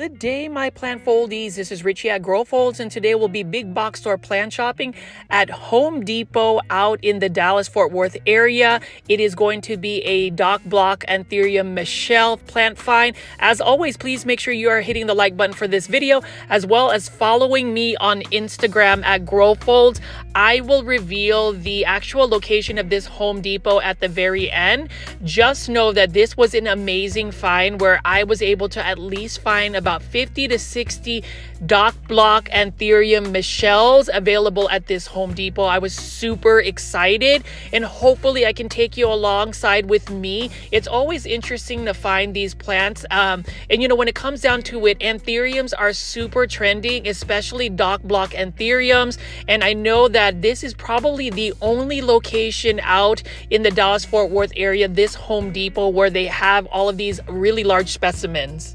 Good day, my plant foldies. This is Richie at Grow Folds, and today we'll be big box store plant shopping at Home Depot out in the Dallas-Fort Worth area. It is going to be a Doc Block Anthurium Michelle plant find. As always, please make sure you are hitting the like button for this video, as well as following me on Instagram at Grow Folds. I will reveal the actual location of this Home Depot at the very end. Just know that this was an amazing find where I was able to at least find about 50 to 60 Doc Block Anthurium Michelles available at this Home Depot. I was super excited, and hopefully I can take you alongside with me. It's always interesting to find these plants. And you know, when it comes down to it, anthuriums are super trending, especially Doc Block anthuriums. And I know that this is probably the only location out in the Dallas-Fort Worth area, this Home Depot, where they have all of these really large specimens.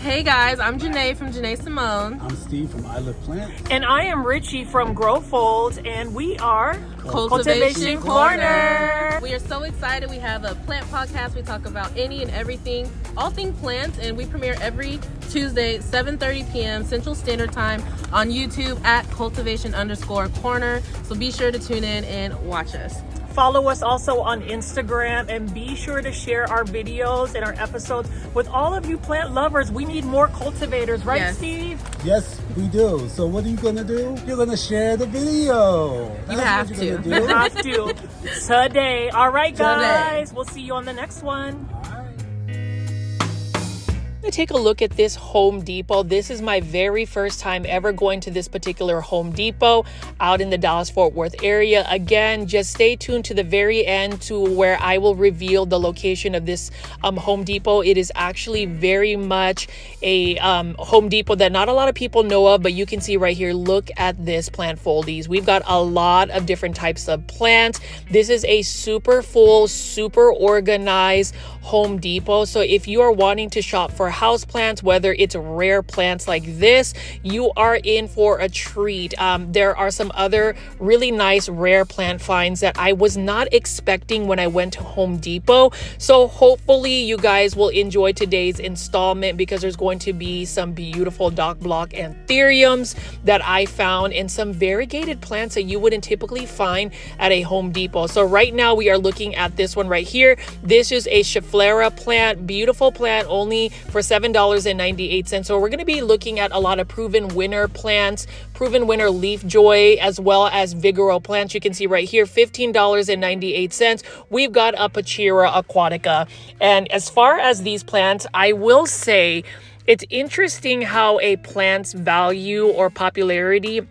Hey guys, I'm Janae from Janae Simone. I'm Steve from I Live Plants. And I am Richie from Grow Folds, and we are Cultivation Corner. We are so excited. We have a plant podcast. We talk about any and everything, all things plants, and we premiere every Tuesday, 7:30 p.m. Central Standard Time on YouTube at cultivation_corner. So be sure to tune in and watch us. Follow us also on Instagram, and be sure to share our videos and our episodes with all of you plant lovers. We need more cultivators, right, Yes. Steve? Yes, we do. So what are you going to do? You're going to share the video. That's have what to. you're gonna You do. have to today. All right, guys. Today. We'll see you on the next one. All right. Take a look at this Home Depot. This is my very first time ever going to this particular Home Depot out in the Dallas-Fort Worth area. Again, just stay tuned to the very end to where I will reveal the location of this Home Depot. It is actually very much a Home Depot that not a lot of people know of, but you can see right here. Look at this, plant foldies. We've got a lot of different types of plants. This is a super full, super organized Home Depot. So if you are wanting to shop for house plants, whether it's rare plants like this, you are in for a treat. There are some other really nice rare plant finds that I was not expecting when I went to Home Depot. So hopefully you guys will enjoy today's installment, because there's going to be some beautiful Doc Block anthuriums that I found, and some variegated plants that you wouldn't typically find at a Home Depot. So right now we are looking at this one right here. This is a Schefflera plant, beautiful plant, only for $7.98. So we're going to be looking at a lot of proven winner plants, proven winner Leafjoy, as well as Vigoro plants. You can see right here, $15.98. We've got a Pachira aquatica. And as far as these plants, I will say it's interesting how a plant's value or popularity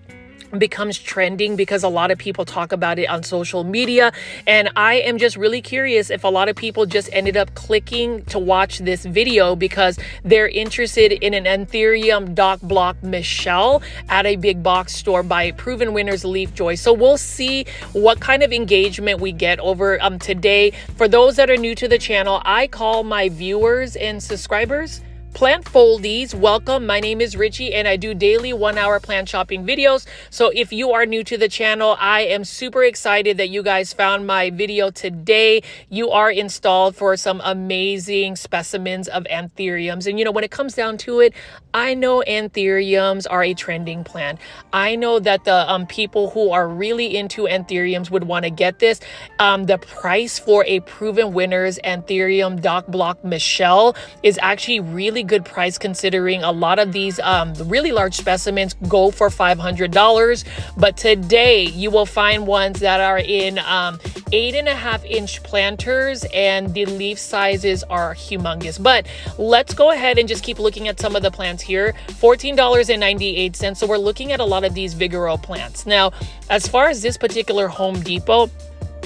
becomes trending, because a lot of people talk about it on social media. And I am just really curious if a lot of people just ended up clicking to watch this video because they're interested in an Anthurium Doc Block Michelle at a big box store by proven winners Leafjoy. So we'll see what kind of engagement we get over today. For those that are new to the channel, I call my viewers and subscribers plant foldies. Welcome. My name is Richie, and I do daily 1-hour plant shopping videos. So if you are new to the channel, I am super excited that you guys found my video today. You are installed for some amazing specimens of anthuriums. And you know, when it comes down to it, I know anthuriums are a trending plant. I know that the people who are really into anthuriums would want to get this. The price for a proven winners Anthurium Doc Block Michelle is actually really good price, considering a lot of these really large specimens go for $500. But today you will find ones that are in 8.5-inch planters, and the leaf sizes are humongous. But let's go ahead and just keep looking at some of the plants here. $14.98. So we're looking at a lot of these Vigoro plants. Now, as far as this particular Home Depot,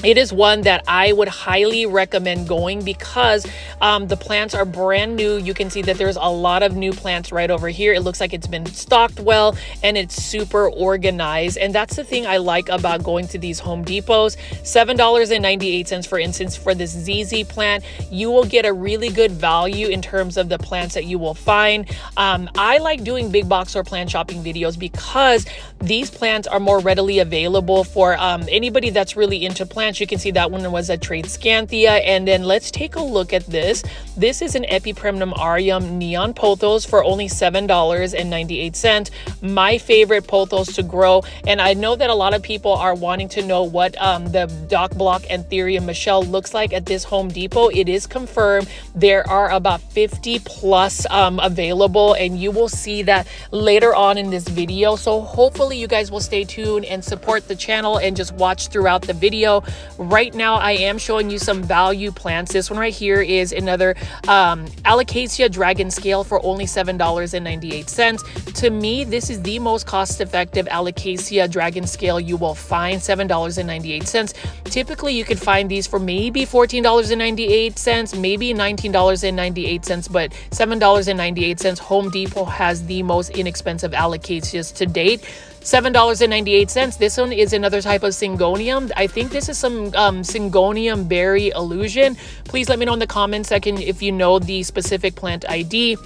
it is one that I would highly recommend going, because the plants are brand new. You can see that there's a lot of new plants right over here. It looks like it's been stocked well, and it's super organized. And that's the thing I like about going to these Home Depots. $7.98, for instance, for this ZZ plant, you will get a really good value in terms of the plants that you will find. I like doing big box or plant shopping videos because these plants are more readily available for anybody that's really into plant plants. You can see that one was a Tradescanthia. And then let's take a look at this. This is an Epipremnum aureum neon pothos for only $7.98. My favorite pothos to grow. And I know that a lot of people are wanting to know what the Doc Block Anthurium Michelle looks like at this Home Depot. It is confirmed there are about 50 plus available, and you will see that later on in this video. So hopefully you guys will stay tuned and support the channel and just watch throughout the video. Right now I am showing you some value plants. This one right here is another Alocasia dragon scale for only $7.98. To me, this is the most cost-effective Alocasia dragon scale you will find. $7.98. Typically you could find these for maybe $14.98, maybe $19.98, but $7.98. Home Depot has the most inexpensive Alocasias to date. $7.98. This one is another type of Syngonium. I think this is some Syngonium berry illusion. Please let me know in the comment section if you know the specific plant ID.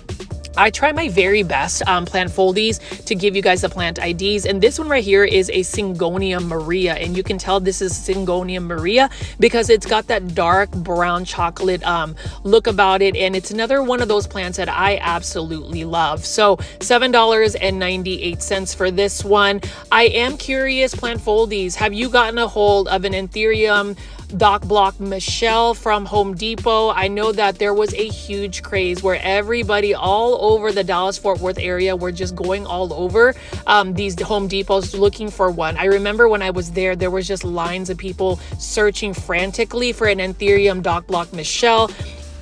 I try my very best, plant foldies, to give you guys the plant IDs. And this one right here is a Syngonium Maria. And you can tell this is Syngonium Maria because it's got that dark brown chocolate look about it. And it's another one of those plants that I absolutely love. So $7.98 for this one. I am curious, plant foldies, have you gotten a hold of an Anthurium Doc Block Michelle from Home Depot? I know that there was a huge craze where everybody all over the Dallas-Fort Worth area were just going all over these Home Depots looking for one. I remember when I was there, there was just lines of people searching frantically for an Anthurium Doc Block Michelle.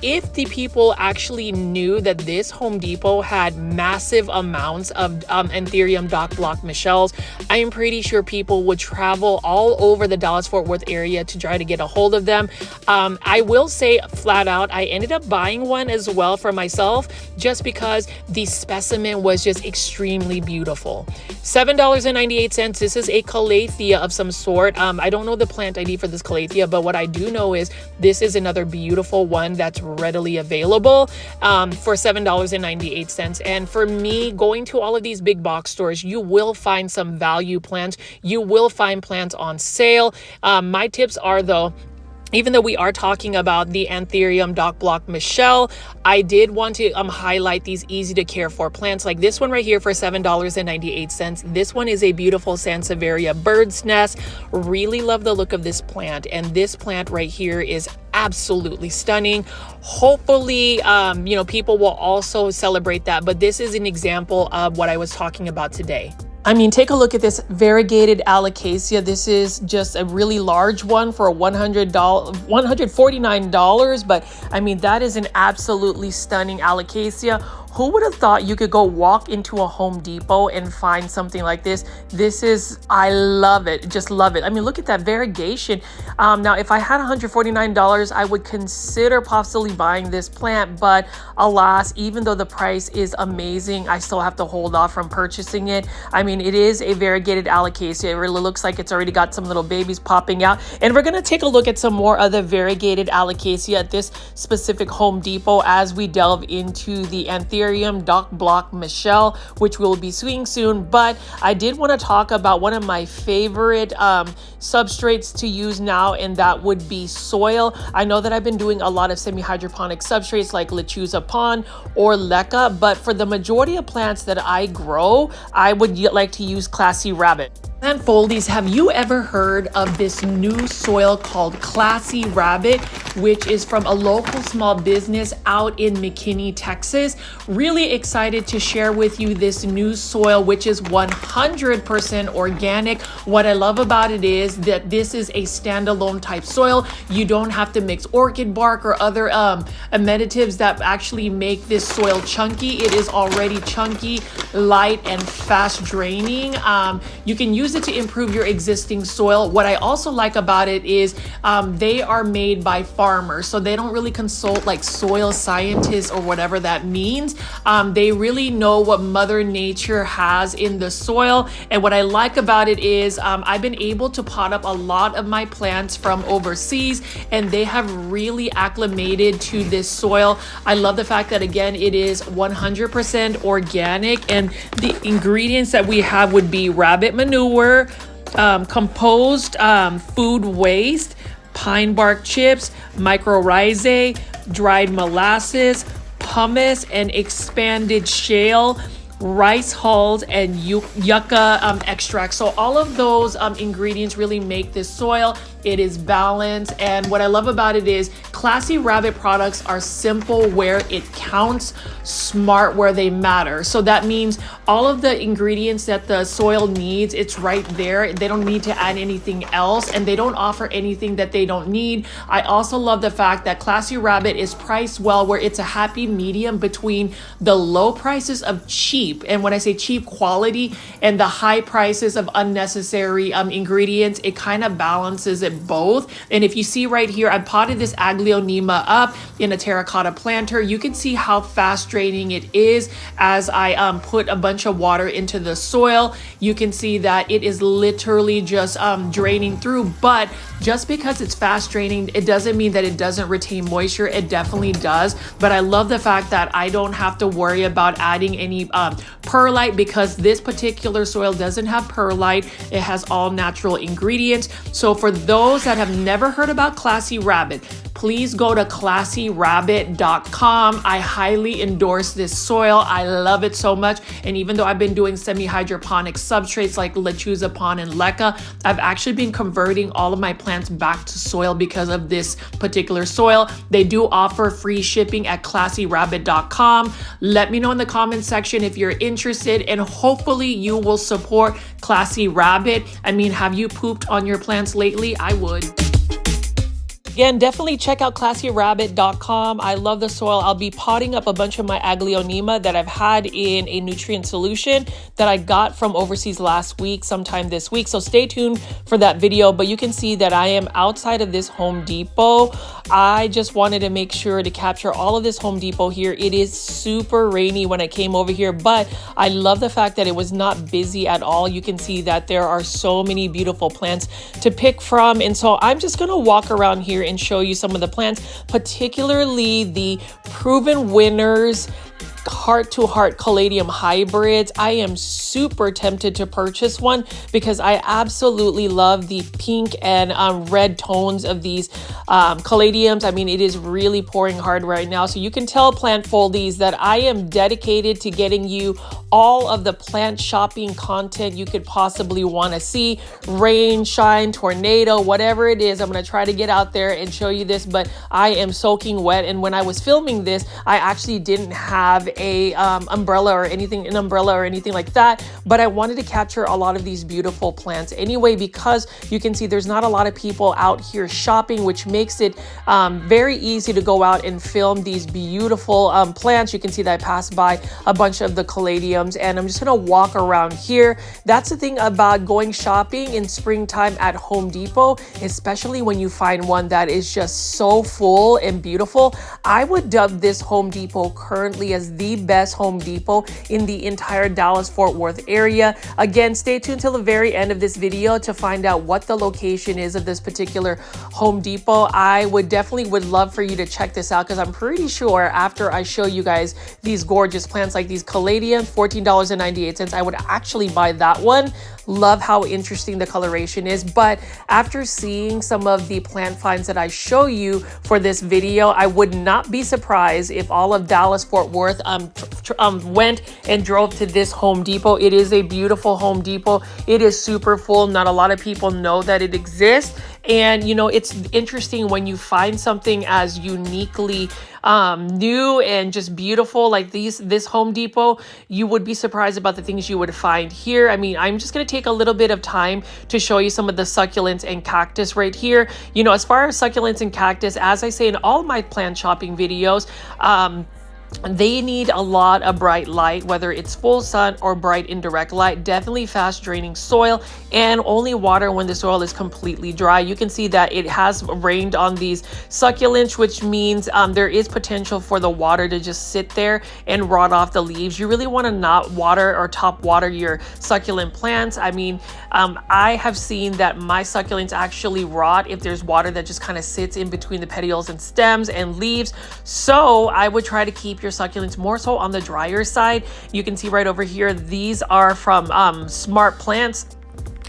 If the people actually knew that this Home Depot had massive amounts of Anthurium Doc Block Michelles, I am pretty sure people would travel all over the Dallas-Fort Worth area to try to get a hold of them. I will say flat out, I ended up buying one as well for myself just because the specimen was just extremely beautiful. $7.98. This is a Calathea of some sort. I don't know the plant ID for this Calathea, but what I do know is this is another beautiful one that's readily available for $7.98. And for me, going to all of these big box stores, you will find some value plants. You will find plants on sale. My tips are, though, even though we are talking about the Anthurium Doc Block Michelle, I did want to highlight these easy to care for plants like this one right here for $7.98. This one is a beautiful Sansevieria bird's nest. Really love the look of this plant, and this plant right here is absolutely stunning. Hopefully, you know, people will also celebrate that, but this is an example of what I was talking about today. I mean, take a look at this Variegated Alocasia. This is just a really large one for $149, but I mean, that is an absolutely stunning Alocasia. Who would have thought you could go walk into a Home Depot and find something like this? This is, I love it, just love it. I mean, look at that variegation. Now, if I had $149, I would consider possibly buying this plant, but alas, even though the price is amazing, I still have to hold off from purchasing it. I mean, it is a Variegated Alocasia. It really looks like it's already got some little babies popping out. And we're gonna take a look at some more of the Variegated Alocasia at this specific Home Depot as we delve into the Anthurium Doc Block Michelle, which we'll be seeing soon. But I did want to talk about one of my favorite substrates to use now, and that would be soil. I know that I've been doing a lot of semi-hydroponic substrates like Lechuza Pond or Leca, but for the majority of plants that I grow, I would like to use Classy Rabbit. Plant foldies, have you ever heard of this new soil called Classy Rabbit, which is from a local small business out in McKinney, Texas? Really excited to share with you this new soil, which is 100% organic. What I love about it is that this is a standalone type soil. You don't have to mix orchid bark or other amenities that actually make this soil chunky. It is already chunky, light, and fast draining. You can use it to improve your existing soil. What I also like about it is they are made by farmers, so they don't really consult like soil scientists or whatever that means. They really know what Mother Nature has in the soil. And what I like about it is I've been able to pot up a lot of my plants from overseas, and they have really acclimated to this soil. I love the fact that, again, it is 100% organic, and the ingredients that we have would be rabbit manure, composed food waste, pine bark chips, mycorrhizae, dried molasses, pumice, and expanded shale, rice hulls, and yucca extract. So all of those ingredients really make this soil. It is balanced, and what I love about it is Classy Rabbit products are simple where it counts, smart where they matter. So that means all of the ingredients that the soil needs, it's right there. They don't need to add anything else, and they don't offer anything that they don't need. I also love the fact that Classy Rabbit is priced well, where it's a happy medium between the low prices of cheap, and when I say cheap, quality, and the high prices of unnecessary ingredients. It kind of balances it both. And if you see right here, I potted this Aglaonema up in a terracotta planter. You can see how fast draining it is as I put a bunch of water into the soil. You can see that it is literally just draining through, but just because it's fast draining, it doesn't mean that it doesn't retain moisture. It definitely does. But I love the fact that I don't have to worry about adding any perlite, because this particular soil doesn't have perlite. It has all natural ingredients. So for those that have never heard about Classy Rabbit, please go to classyrabbit.com. I highly endorse this soil. I love it so much. And even though I've been doing semi-hydroponic substrates like Lechuza Pond and Leca, I've actually been converting all of my plants back to soil because of this particular soil. They do offer free shipping at classyrabbit.com. Let me know in the comment section if you're interested, and hopefully you will support Classy Rabbit. I mean, have you pooped on your plants lately? I would. Again, definitely check out classyrabbit.com. I love the soil. I'll be potting up a bunch of my Aglaonema that I've had in a nutrient solution that I got from overseas last week, sometime this week. So stay tuned for that video. But you can see that I am outside of this Home Depot. I just wanted to make sure to capture all of this Home Depot here. It is super rainy when I came over here, but I love the fact that it was not busy at all. You can see that there are so many beautiful plants to pick from. And so I'm just going to walk around here and show you some of the plants, particularly the proven winners heart-to-heart caladium hybrids. I am super tempted to purchase one because I absolutely love the pink and red tones of these caladiums. I mean, it is really pouring hard right now. So you can tell Plant Foldies that I am dedicated to getting you all of the plant shopping content you could possibly want to see. Rain, shine, tornado, whatever it is, I'm going to try to get out there and show you this, but I am soaking wet. And when I was filming this, I actually didn't have an umbrella or anything like that, but I wanted to capture a lot of these beautiful plants anyway, because you can see there's not a lot of people out here shopping, which makes it very easy to go out and film these beautiful plants. You can see that I passed by a bunch of the caladiums, and I'm just gonna walk around here. That's the thing about going shopping in springtime at Home Depot, especially when you find one that is just so full and beautiful. I would dub this Home Depot currently as the best Home Depot in the entire Dallas-Fort Worth area. Again, stay tuned till the very end of this video to find out what the location is of this particular Home Depot. I would love for you to check this out, because I'm pretty sure after I show you guys these gorgeous plants like these caladiums, $14.98, I would actually buy that one. Love how interesting the coloration is. But after seeing some of the plant finds that I show you for this video, I would not be surprised if all of Dallas-Fort Worth went and drove to this Home Depot. It is a beautiful Home Depot. It is super full. Not a lot of people know that it exists. And, you know, it's interesting when you find something as uniquely new and just beautiful like this Home Depot, you would be surprised about the things you would find here. I mean, I'm just going to take a little bit of time to show you some of the succulents and cactus right here. You know, as far as succulents and cactus, as I say in all my plant shopping videos, they need a lot of bright light, whether it's full sun or bright indirect light. Definitely fast draining soil, and only water when the soil is completely dry. You can see that it has rained on these succulents, which means there is potential for the water to just sit there and rot off the leaves. You really want to not water or top water your succulent plants. I mean, I have seen that my succulents actually rot if there's water that just kind of sits in between the petioles and stems and leaves. So I would try to keep your succulents more so on the drier side. You can see right over here, these are from Smart Plants.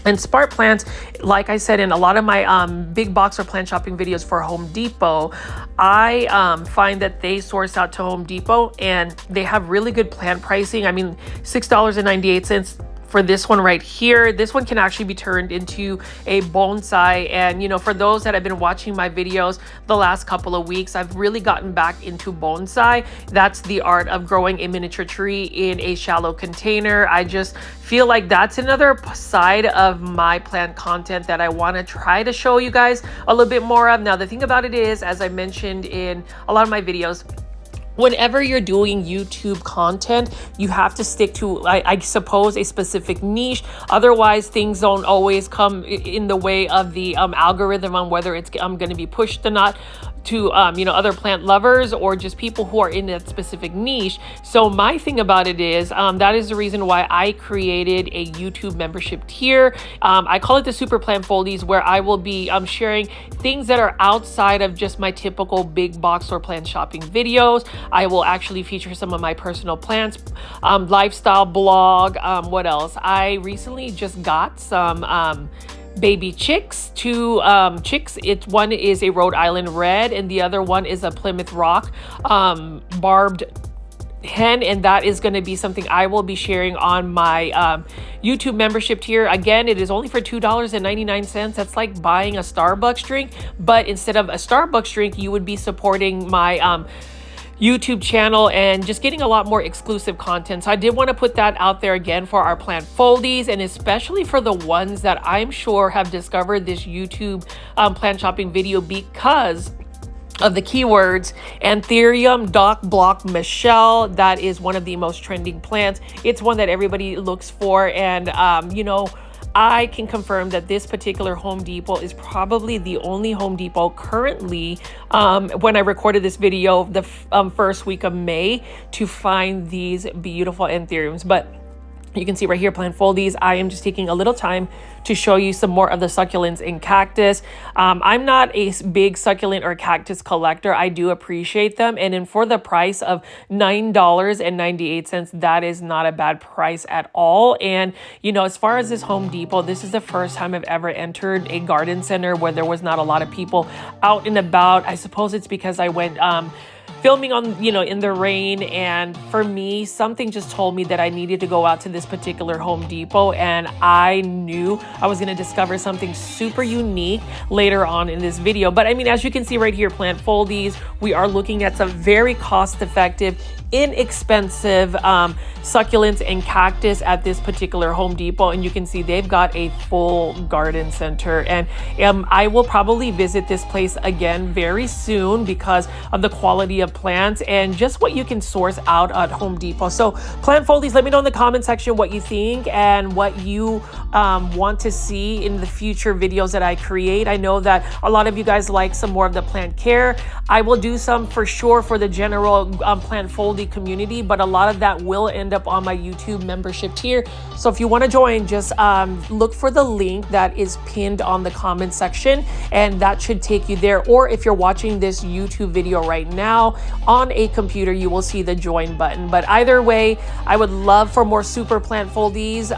And smart plants, like I said in a lot of my big box or plant shopping videos for Home Depot, I find that they source out to Home Depot and they have really good plant pricing. I mean, $6.98 for this one right here. This one can actually be turned into a bonsai. And, you know, for those that have been watching my videos the last couple of weeks, I've really gotten back into bonsai. That's the art of growing a miniature tree in a shallow container. I just feel like that's another side of my plant content that I want to try to show you guys a little bit more of. Now, the thing about it is, as I mentioned in a lot of my videos, whenever you're doing YouTube content, you have to stick to, I suppose, a specific niche. Otherwise, things don't always come in the way of the algorithm on whether it's going to be pushed or not to you know, other plant lovers or just people who are in that specific niche. So my thing about it is that is the reason why I created a YouTube membership tier. I call it the Super Plant Foldies, where I will be sharing things that are outside of just my typical big box or plant shopping videos. I will actually feature some of my personal plants, lifestyle blog. What else? I recently just got some baby chicks, two chicks. One is a Rhode Island Red and the other one is a Plymouth Rock barbed hen, and that is going to be something I will be sharing on my YouTube membership tier. Again, it is only for $2.99. That's like buying a Starbucks drink, but instead of a Starbucks drink, you would be supporting my YouTube channel and just getting a lot more exclusive content. So I did want to put that out there again for our plant foldies, and especially for the ones that I'm sure have discovered this YouTube plant shopping video because of the keywords Anthurium Doc Block Michelle. That is one of the most trending plants. It's one that everybody looks for, and you know, I can confirm that this particular Home Depot is probably the only Home Depot currently, when I recorded this video, the first week of May, to find these beautiful anthuriums. But you can see right here, plant foldies, I am just taking a little time to show you some more of the succulents and cactus. I'm not a big succulent or cactus collector. I do appreciate them. And then for the price of $9.98, that is not a bad price at all. And, you know, as far as this Home Depot, this is the first time I've ever entered a garden center where there was not a lot of people out and about. I suppose it's because I went filming on, you know, in the rain, and for me, something just told me that I needed to go out to this particular Home Depot, and I knew I was going to discover something super unique later on in this video. But I mean, as you can see right here, plant foldies, we are looking at some very cost-effective, inexpensive succulents and cactus at this particular Home Depot, and you can see they've got a full garden center. And I will probably visit this place again very soon because of the quality of plants and just what you can source out at Home Depot. So plant foldies, let me know in the comment section what you think and what you want to see in the future videos that I create. I know that a lot of you guys like some more of the plant care. I will do some for sure for the general plant foldy community, but a lot of that will end up on my YouTube membership tier. So if you want to join, just look for the link that is pinned on the comment section, and that should take you there. Or if you're watching this YouTube video right now on a computer, you will see the join button. But either way, I would love for more super plant foldies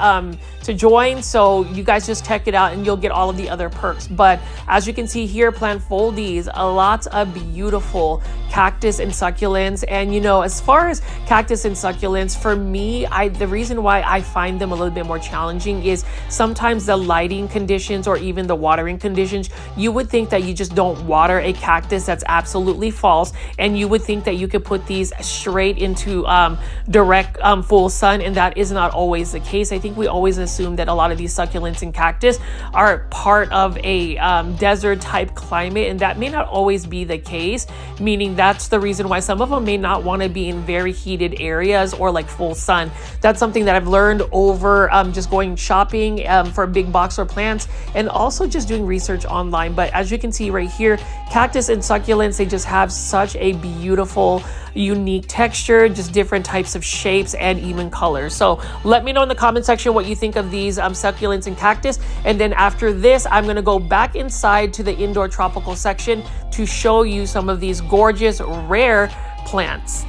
to join, so you guys just check it out and you'll get all of the other perks. But as you can see here, plant foldies, lots of beautiful cactus and succulents. And you know, as far as cactus and succulents, for me, the reason why I find them a little bit more challenging is sometimes the lighting conditions or even the watering conditions. You would think that you just don't water a cactus. That's absolutely false. And you would think that you could put these straight into direct full sun, and that is not always the case. I think we always assume that a lot of these succulents and cactus are part of a desert type climate, and that may not always be the case, meaning that's the reason why some of them may not want to be in very heated areas or like full sun. That's something that I've learned over just going shopping for big box or plants, and also just doing research online. But as you can see right here, cactus and succulents, they just have such a beautiful, unique texture, just different types of shapes and even colors. So let me know in the comment section what you think of these succulents and cactus. And then after this, I'm going to go back inside to the indoor tropical section to show you some of these gorgeous rare plants.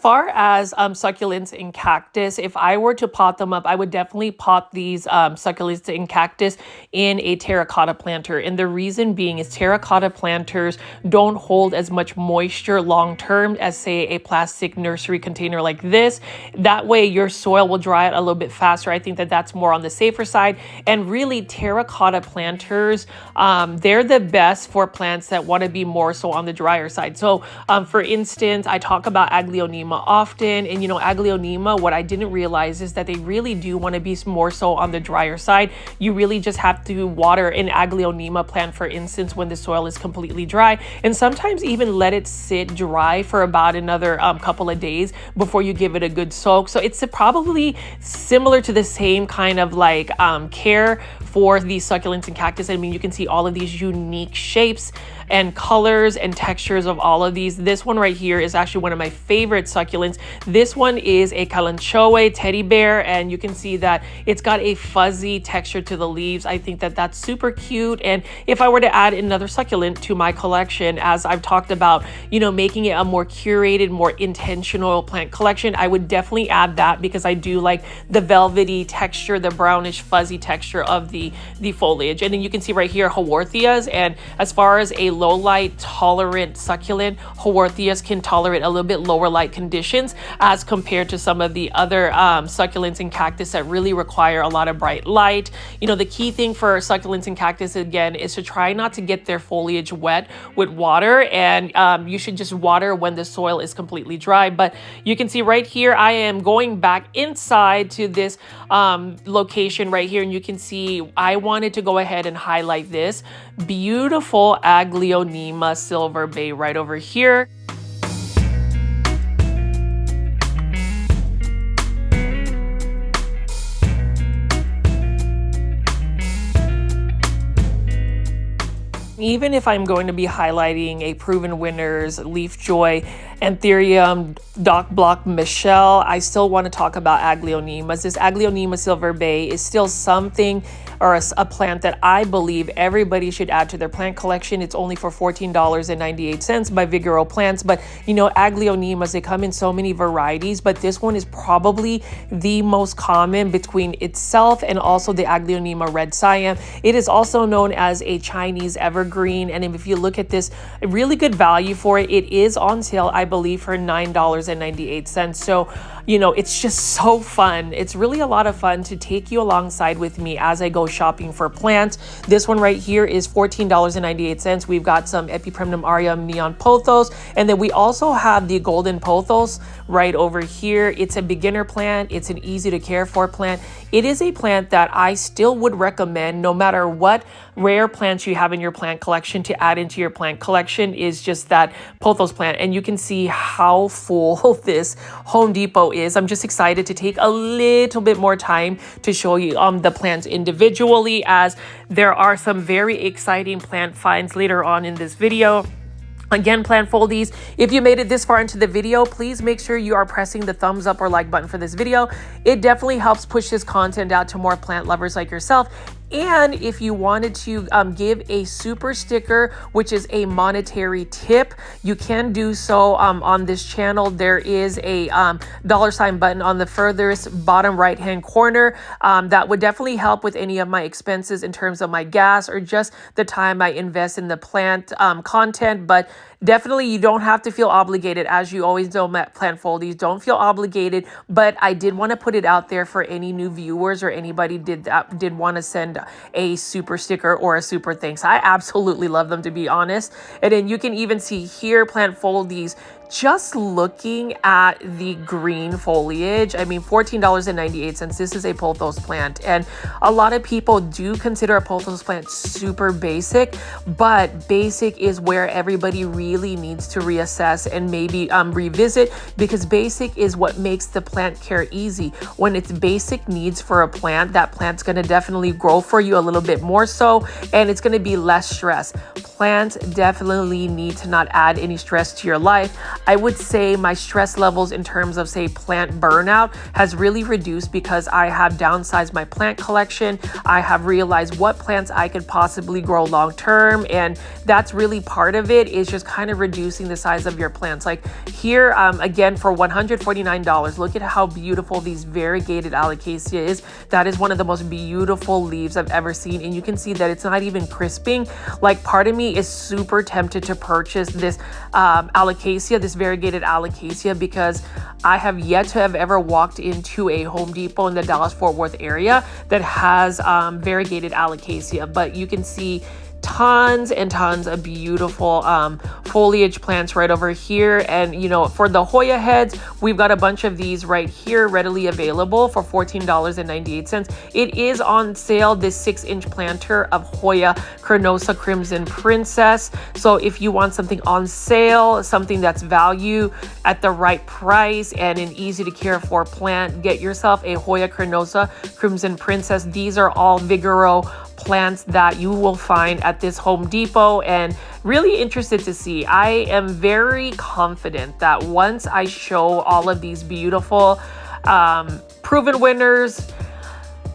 far as succulents and cactus, if I were to pot them up, I would definitely pot these succulents and cactus in a terracotta planter. And the reason being is terracotta planters don't hold as much moisture long term as, say, a plastic nursery container like this. That way your soil will dry out a little bit faster. I think that that's more on the safer side. And really, terracotta planters, they're the best for plants that want to be more so on the drier side. So for instance, I talk about Aglaonema often, and Aglaonema, what I didn't realize is that they really do want to be more so on the drier side. You really just have to water an Aglaonema plant, for instance, when the soil is completely dry, and sometimes even let it sit dry for about another couple of days before you give it a good soak. So it's probably similar to the same kind of like care for these succulents and cactus. I mean, you can see all of these unique shapes and colors and textures of all of these. This one right here is actually one of my favorite succulents. This one is a Kalanchoe teddy bear, and you can see that it's got a fuzzy texture to the leaves. I think that that's super cute. And if I were to add another succulent to my collection, as I've talked about, making it a more curated, more intentional plant collection, I would definitely add that, because I do like the velvety texture, the brownish fuzzy texture of the foliage. And then you can see right here Haworthias, and as far as a low light tolerant succulent, Haworthias can tolerate a little bit lower light conditions as compared to some of the other succulents and cactus that really require a lot of bright light. The key thing for succulents and cactus, again, is to try not to get their foliage wet with water, and you should just water when the soil is completely dry. But you can see right here, I am going back inside to this location right here, and you can see I wanted to go ahead and highlight this beautiful Aglaonema Silver Bay right over here. Even if I'm going to be highlighting a proven winners, Leafjoy, Anthurium Doc Block, Michelle, I still want to talk about Aglaonemas. This Aglaonema Silver Bay is still something, or a plant that I believe everybody should add to their plant collection. It's only for $14.98 by Vigoro Plants. But Aglaonemas, they come in so many varieties, but this one is probably the most common between itself and also the Aglaonema Red Siam. It is also known as a Chinese evergreen, and if you look at this, a really good value for it. It is on sale, I believe, for $9.98. So it's just so fun. It's really a lot of fun to take you alongside with me as I go shopping for plants. This one right here is $14.98. We've got some Epipremnum aureum neon pothos, and then we also have the golden pothos right over here. It's a beginner plant. It's an easy to care for plant. It is a plant that I still would recommend, no matter what rare plants you have in your plant collection, to add into your plant collection, is just that pothos plant. And you can see how full this Home Depot is. I'm just excited to take a little bit more time to show you the plants individually, as there are some very exciting plant finds later on in this video. Again, plant foldies, if you made it this far into the video, please make sure you are pressing the thumbs up or like button for this video. It definitely helps push this content out to more plant lovers like yourself. And if you wanted to give a super sticker, which is a monetary tip, you can do so on this channel. There is a $ button on the furthest bottom right hand corner. That would definitely help with any of my expenses in terms of my gas or just the time I invest in the plant content. But definitely, you don't have to feel obligated. As you always know, plant foldies, don't feel obligated. But I did want to put it out there for any new viewers or anybody did want to send a super sticker or a super thanks. I absolutely love them, to be honest. And then you can even see here plant foldies. Just looking at the green foliage, I mean, $14.98. This is a pothos plant, and a lot of people do consider a pothos plant super basic, but basic is where everybody really needs to reassess and maybe revisit, because basic is what makes the plant care easy. When it's basic needs for a plant, that plant's going to definitely grow for you a little bit more so, and it's going to be less stress. Plants definitely need to not add any stress to your life. I would say my stress levels in terms of, say, plant burnout has really reduced because I have downsized my plant collection. I have realized what plants I could possibly grow long term, and that's really part of it, is just kind of reducing the size of your plants. Like here, again, for $149, look at how beautiful these variegated alocasia is. That is one of the most beautiful leaves I've ever seen, and you can see that it's not even crisping. Like, part of me is super tempted to purchase this alocasia, this variegated alocasia, because I have yet to have ever walked into a Home Depot in the Dallas-Fort Worth area that has variegated alocasia. But you can see tons and tons of beautiful foliage plants right over here. And you know, for the Hoya heads, we've got a bunch of these right here readily available for $14.98. It is on sale, this 6-inch planter of Hoya Carnosa Crimson Princess. So if you want something on sale, something that's value at the right price and an easy to care for plant, get yourself a Hoya Carnosa Crimson Princess. These are all Vigoro plants that you will find at this Home Depot, and really interested to see. I am very confident that once I show all of these beautiful proven winners,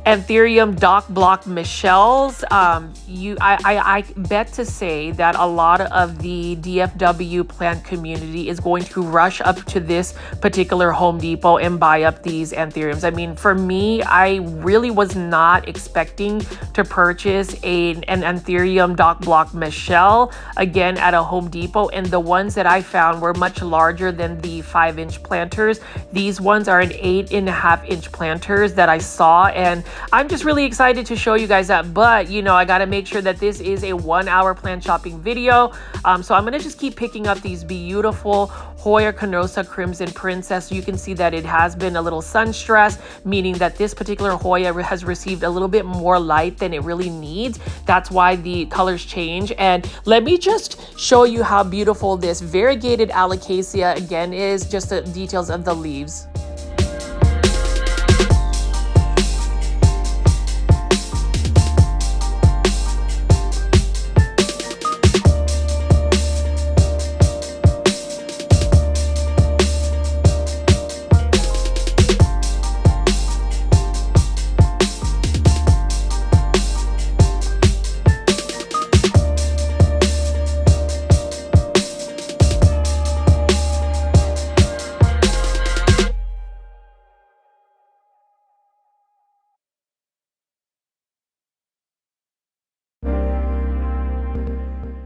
Anthurium Doc Block Michelles, I bet to say that a lot of the DFW plant community is going to rush up to this particular Home Depot and buy up these anthuriums. I mean, for me, I really was not expecting to purchase an Anthurium Doc Block Michelle again at a Home Depot, and the ones that I found were much larger than the 5-inch planters. These ones are an 8.5-inch planters that I saw, and I'm just really excited to show you guys that. But you know, I got to make sure that this is a 1-hour plant shopping video, so I'm gonna just keep picking up these beautiful Hoya Carnosa Crimson Princess. You can see that it has been a little sun stressed, meaning that this particular Hoya has received a little bit more light than it really needs. That's why the colors change. And let me just show you how beautiful this variegated alocasia again is, just the details of the leaves.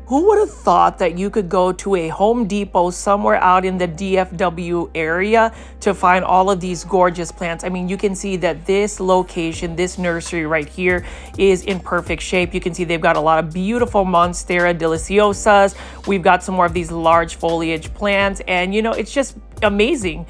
Who would have thought that you could go to a Home Depot somewhere out in the DFW area to find all of these gorgeous plants? I mean, you can see that this location, this nursery right here, is in perfect shape. You can see they've got a lot of beautiful Monstera deliciosas. We've got some more of these large foliage plants, and you know, it's just amazing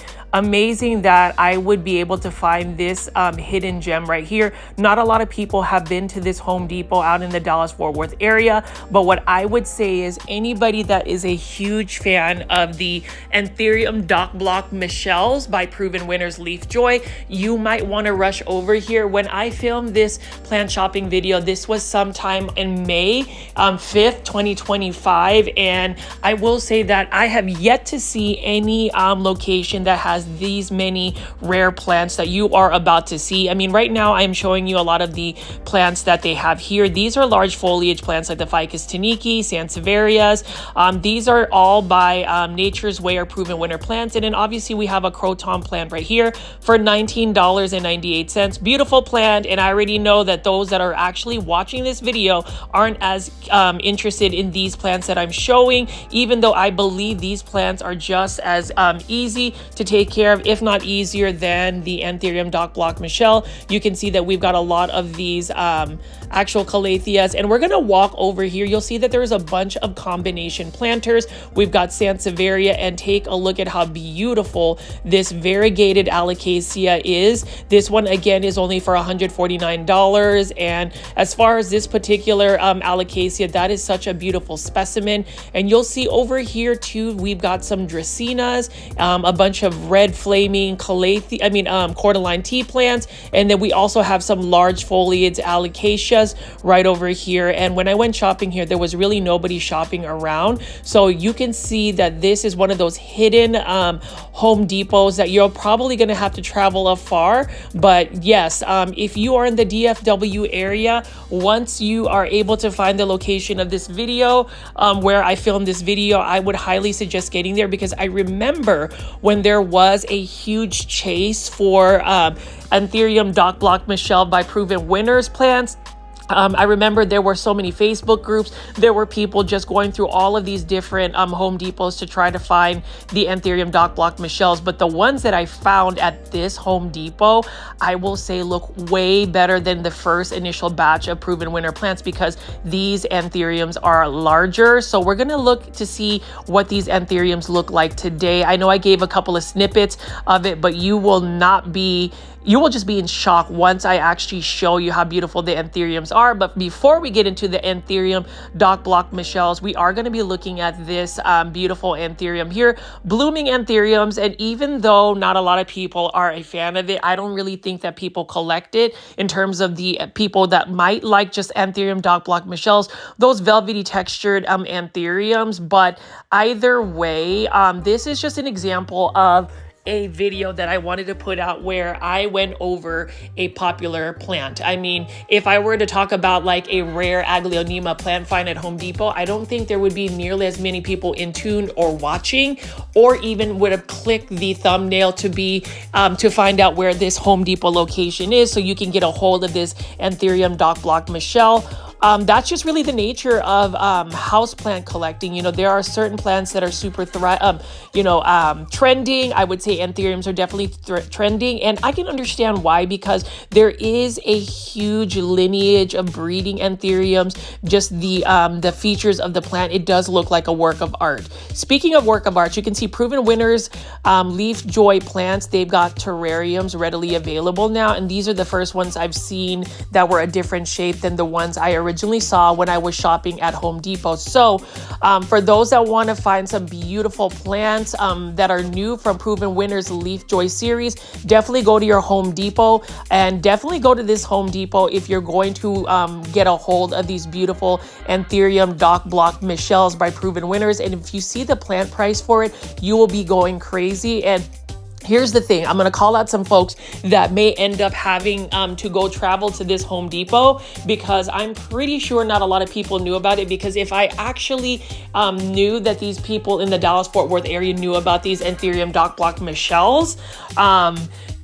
that I would be able to find this hidden gem right here. Not a lot of people have been to this Home Depot out in the Dallas-Fort Worth area, but what I would say is anybody that is a huge fan of the Anthurium Doc Block Michelles by Proven Winners Leafjoy, you might want to rush over here. When I filmed this plant shopping video, this was sometime in May 5th, 2025, and I will say that I have yet to see any location that has these many rare plants that you are about to see. I mean, right now I'm showing you a lot of the plants that they have here. These are large foliage plants like the Ficus taniki, Sansevierias. These are all by Nature's Way or Proven Winner plants. And then obviously we have a croton plant right here for $19.98. Beautiful plant. And I already know that those that are actually watching this video aren't as interested in these plants that I'm showing, even though I believe these plants are just as easy to take care of, if not easier, than the Anthurium Doc Block Michelle. You can see that we've got a lot of these actual calatheas, and we're gonna walk over here. You'll see that there's a bunch of combination planters. We've got Sansevieria, and take a look at how beautiful this variegated alocasia is. This one again is only for $149, and as far as this particular alocasia, that is such a beautiful specimen. And you'll see over here too, we've got some dracaenas, a bunch of red red flaming cordyline tea plants. And then we also have some large foliage alocasias right over here. And when I went shopping here, there was really nobody shopping around. So you can see that this is one of those hidden Home Depots that you're probably going to have to travel afar. But yes, if you are in the DFW area, once you are able to find the location of this video where I filmed this video, I would highly suggest getting there, because I remember when there was a huge chase for Anthurium Doc Block Michelle by Proven Winners plants. I remember there were so many Facebook groups. There were people just going through all of these different Home Depots to try to find the Anthurium Doc Block Michelles. But the ones that I found at this Home Depot, I will say look way better than the first initial batch of Proven Winner plants, because these Anthuriums are larger. So we're going to look to see what these Anthuriums look like today. I know I gave a couple of snippets of it, but you will just be in shock once I actually show you how beautiful the Anthuriums are. But before we get into the Anthurium Doc Block Michelles, we are going to be looking at this beautiful Anthurium here, blooming Anthuriums. And even though not a lot of people are a fan of it, I don't really think that people collect it in terms of the people that might like just Anthurium Doc Block Michelles, those velvety textured Anthuriums. But either way, this is just an example of a video that I wanted to put out where I went over a popular plant. I mean, if I were to talk about like a rare Aglaonema plant find at Home Depot, I don't think there would be nearly as many people in tune or watching, or even would have clicked the thumbnail to find out where this Home Depot location is, so you can get a hold of this Anthurium Doc Block Michelle. That's just really the nature of houseplant collecting. You know, there are certain plants that are super trending. I would say Anthuriums are definitely trending, and I can understand why, because there is a huge lineage of breeding Anthuriums. Just the features of the plant, it does look like a work of art. Speaking of work of art, you can see Proven Winners Leafjoy plants. They've got terrariums readily available now, and these are the first ones I've seen that were a different shape than the ones I originally saw when I was shopping at Home Depot. So for those that want to find some beautiful plants that are new from Proven Winners Leafjoy series, definitely go to your Home Depot, and definitely go to this Home Depot if you're going to get a hold of these beautiful Anthurium Doc Block Michelles by Proven Winners. And if you see the plant price for it, you will be going crazy. And here's the thing, I'm going to call out some folks that may end up having to go travel to this Home Depot, because I'm pretty sure not a lot of people knew about it. Because if I actually knew that these people in the Dallas-Fort Worth area knew about these Anthurium Doc Block Michelles,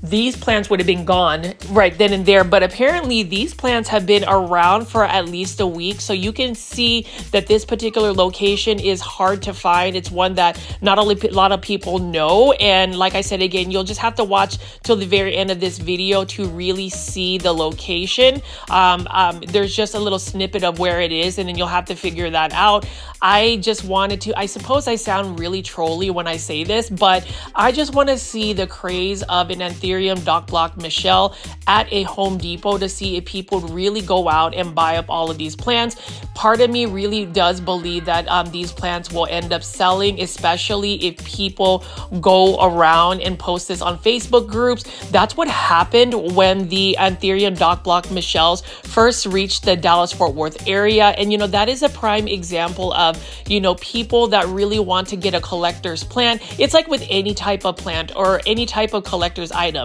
these plants would have been gone right then and there. But apparently these plants have been around for at least a week. So you can see that this particular location is hard to find. It's one that not only a lot of people know. And like I said, again, you'll just have to watch till the very end of this video to really see the location. There's just a little snippet of where it is, and then you'll have to figure that out. I just wanted to, I suppose I sound really trolly when I say this, but I just want to see the craze of an Anthurium Doc Block Michelle at a Home Depot to see if people really go out and buy up all of these plants. Part of me really does believe that these plants will end up selling, especially if people go around and post this on Facebook groups. That's what happened when the Anthurium Doc Block Michelles first reached the Dallas-Fort Worth area. And, you know, that is a prime example of, you know, people that really want to get a collector's plant. It's like with any type of plant or any type of collector's item.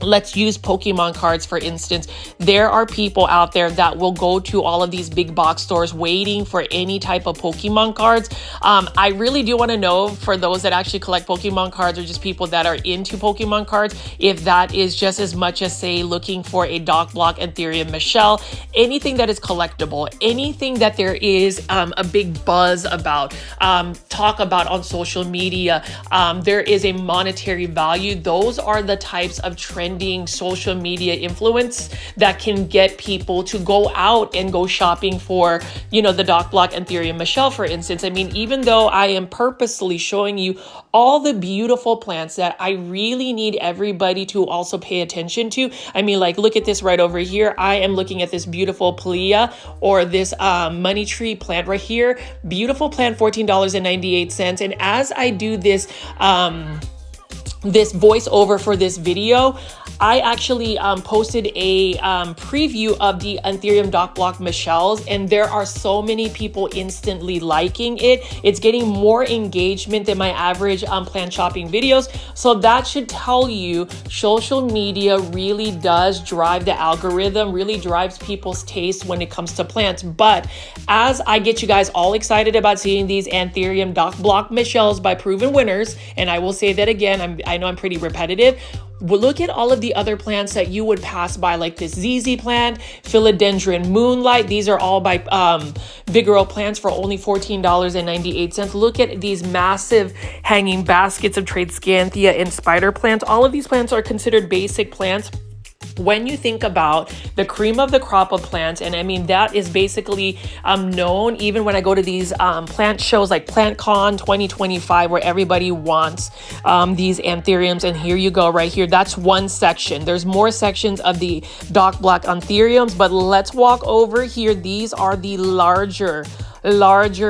Let's use Pokemon cards, for instance. There are people out there that will go to all of these big box stores waiting for any type of Pokemon cards. I really do want to know, for those that actually collect Pokemon cards or just people that are into Pokemon cards, if that is just as much as, say, looking for a Doc Block Anthurium Michelle. Anything that is collectible, anything that there is a big buzz about, talk about on social media, there is a monetary value. Those are the types of trending social media influence that can get people to go out and go shopping for, you know, the Doc Block Anthurium Michelle, for instance. I mean, even though I am purposely showing you all the beautiful plants that I really need everybody to also pay attention to. I mean, like, look at this right over here. I am looking at this beautiful Plea, or this money tree plant right here. Beautiful plant, $14.98. And as I do this this voiceover for this video, I actually posted a preview of the Anthurium Doc Block Michelle's, and there are so many people instantly liking it. It's getting more engagement than my average plant shopping videos. So that should tell you social media really does drive the algorithm, really drives people's taste when it comes to plants. But as I get you guys all excited about seeing these Anthurium Doc Block Michelle's by proven winners, and I will say that again, I know I'm pretty repetitive. Well, look at all of the other plants that you would pass by, like this ZZ plant, Philodendron Moonlight. These are all by Vigoro plants for only $14.98. Look at these massive hanging baskets of Tradescanthia and spider plants. All of these plants are considered basic plants when you think about the cream of the crop of plants. And I mean, that is basically known even when I go to these plant shows like PlantCon 2025, where everybody wants these anthuriums. And here you go right here. That's one section. There's more sections of the Doc Block anthuriums, but let's walk over here. These are the larger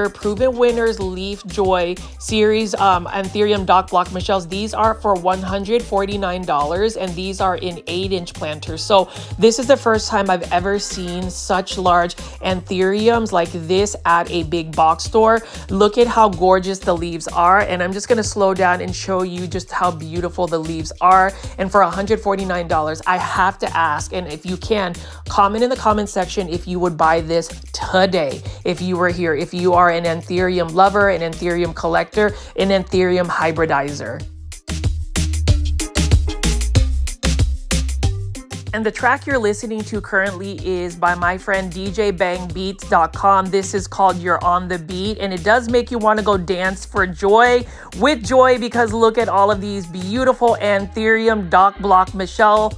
proven winners Leafjoy series Anthurium Doc Block Michelle's. These are for $149, and these are in 8-inch planters. So this is the first time I've ever seen such large anthuriums like this at a big box store. Look at how gorgeous the leaves are, and I'm just gonna slow down and show you just how beautiful the leaves are. And for $149, I have to ask, and if you can, comment in the comment section if you would buy this today if you were here, if you are an anthurium lover, an anthurium collector, an anthurium hybridizer. And the track you're listening to currently is by my friend DJBangBeats.com. This is called You're on the Beat, and it does make you want to go dance for joy, with joy, because look at all of these beautiful Anthurium Doc Block Michelle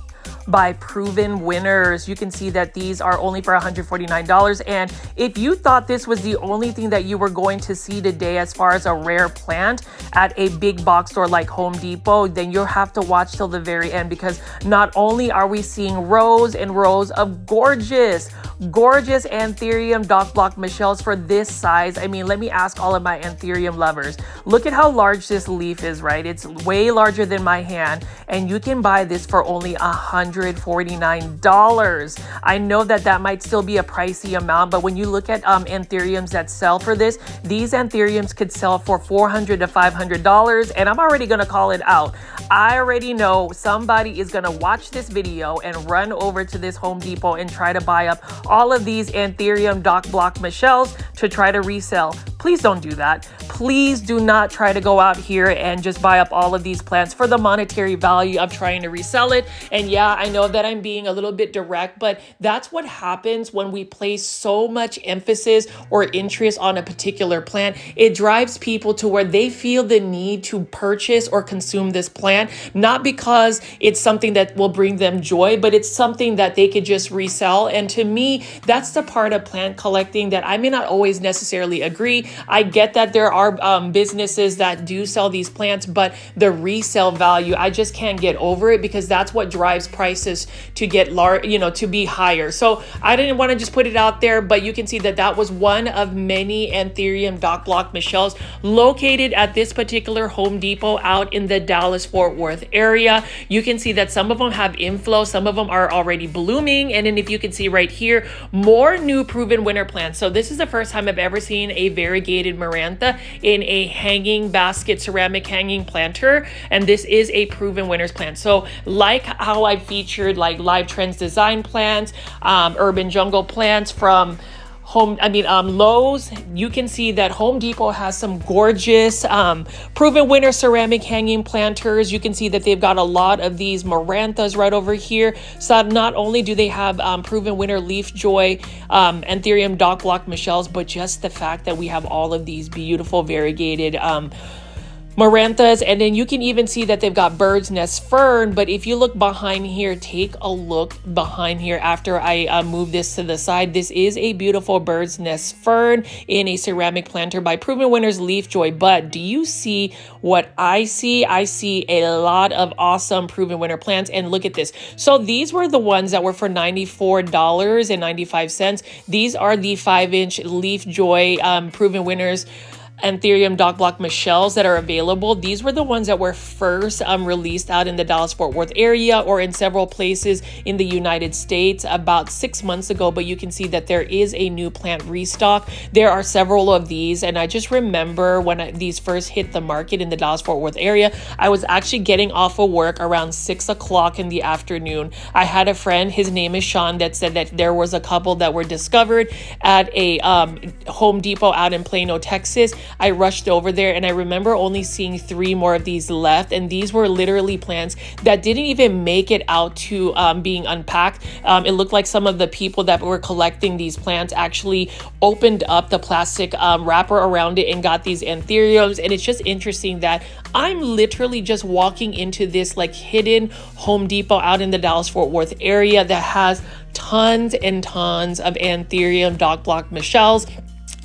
by proven winners. You can see that these are only for $149. And if you thought this was the only thing that you were going to see today as far as a rare plant at a big box store like Home Depot, then you'll have to watch till the very end, because not only are we seeing rows and rows of gorgeous Anthurium Doc Block Michelle's for this size. I mean, let me ask all of my Anthurium lovers. Look at how large this leaf is, right? It's way larger than my hand, and you can buy this for only $149. I know that might still be a pricey amount, but when you look at anthuriums that sell for this, these anthuriums could sell for $400 to $500, and I'm already gonna call it out. I already know somebody is gonna watch this video and run over to this Home Depot and try to buy up all of these Anthurium Doc Block Michelle's to try to resell. Please don't do that. Please do not try to go out here and just buy up all of these plants for the monetary value of trying to resell it. And yeah, I know that I'm being a little bit direct, but that's what happens when we place so much emphasis or interest on a particular plant. It drives people to where they feel the need to purchase or consume this plant, not because it's something that will bring them joy, but it's something that they could just resell. And to me, that's the part of plant collecting that I may not always necessarily agree. I get that there are businesses that do sell these plants, but the resale value, I just can't get over it, because that's what drives prices to get large, to be higher. So I didn't want to just put it out there, but you can see that was one of many Anthurium Doc Block Michelle's located at this particular Home Depot out in the Dallas-Fort Worth area. You can see that some of them have inflow, some of them are already blooming, and then if you can see right here, more new proven winner plants. So this is the first time I've ever seen a variegated Marantha in a hanging basket ceramic hanging planter, and this is a proven winners plant. So like how I featured like Live Trends design plants, urban jungle plants from Lowe's, you can see that Home Depot has some gorgeous proven winner ceramic hanging planters. You can see that they've got a lot of these Maranthas right over here. So not only do they have proven winner Leafjoy Anthurium Doc Block Michelle's, but just the fact that we have all of these beautiful variegated Maranthas, and then you can even see that they've got bird's nest fern. But if you look behind here, take a look behind here after I move this to the side. This is a beautiful bird's nest fern in a ceramic planter by proven winners Leafjoy. But do you see what I see? I see a lot of awesome proven winner plants, and look at this. So these were the ones that were for $94.95. These are the 5-inch Leafjoy proven winners Anthurium Doc Block Michelle's that are available. These were the ones that were first released out in the Dallas-Fort Worth area or in several places in the United States about 6 months ago, but you can see that there is a new plant restock. There are several of these, and I just remember when these first hit the market in the Dallas-Fort Worth area, I was actually getting off of work around 6 o'clock in the afternoon. I had a friend, his name is Sean, that said that there was a couple that were discovered at a Home Depot out in Plano, Texas. I rushed over there and I remember only seeing 3 more of these left, and these were literally plants that didn't even make it out to being unpacked. It looked like some of the people that were collecting these plants actually opened up the plastic wrapper around it and got these anthuriums. And it's just interesting that I'm literally just walking into this like hidden Home Depot out in the Dallas-Fort Worth area that has tons and tons of Anthurium Doc Block Michelle's.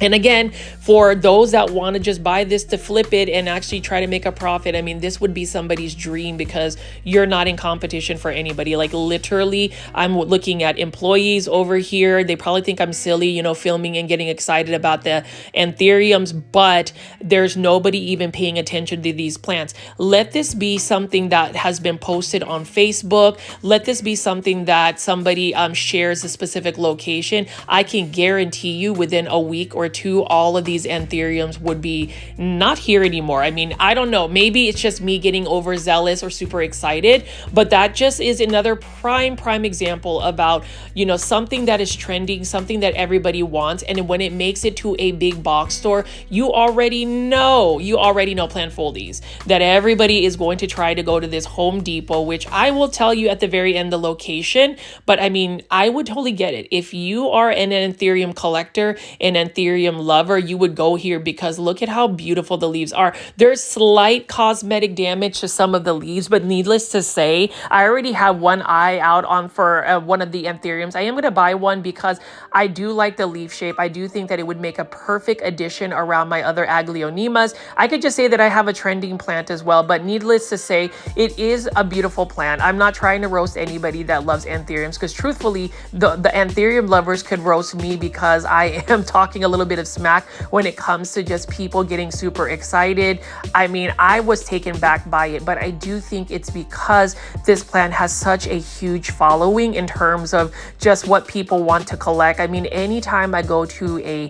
And again, for those that want to just buy this to flip it and actually try to make a profit, I mean, this would be somebody's dream because you're not in competition for anybody. Like literally, I'm looking at employees over here. They probably think I'm silly, you know, filming and getting excited about the anthuriums, but there's nobody even paying attention to these plants. Let this be something that has been posted on Facebook. Let this be something that somebody shares a specific location. I can guarantee you within a week or 2, all of these anthuriums would be not here anymore. I mean, I don't know, maybe it's just me getting overzealous or super excited, but that just is another prime example about, you know, something that is trending, something that everybody wants, and when it makes it to a big box store, you already know plant foldies, that everybody is going to try to go to this Home Depot, which I will tell you at the very end the location, but I mean, I would totally get it. If you are an anthurium collector, an anthurium lover, you would go here because look at how beautiful the leaves are. There's slight cosmetic damage to some of the leaves, but needless to say, I already have one eye out on for one of the anthuriums. I am going to buy one because I do like the leaf shape. I do think that it would make a perfect addition around my other Aglaonemas. I could just say that I have a trending plant as well, but needless to say, it is a beautiful plant. I'm not trying to roast anybody that loves anthuriums because truthfully, the anthurium lovers could roast me because I am talking a little bit of smack when it comes to just people getting super excited. I mean, I was taken back by it, but I do think it's because this plant has such a huge following in terms of just what people want to collect. I mean, anytime I go to a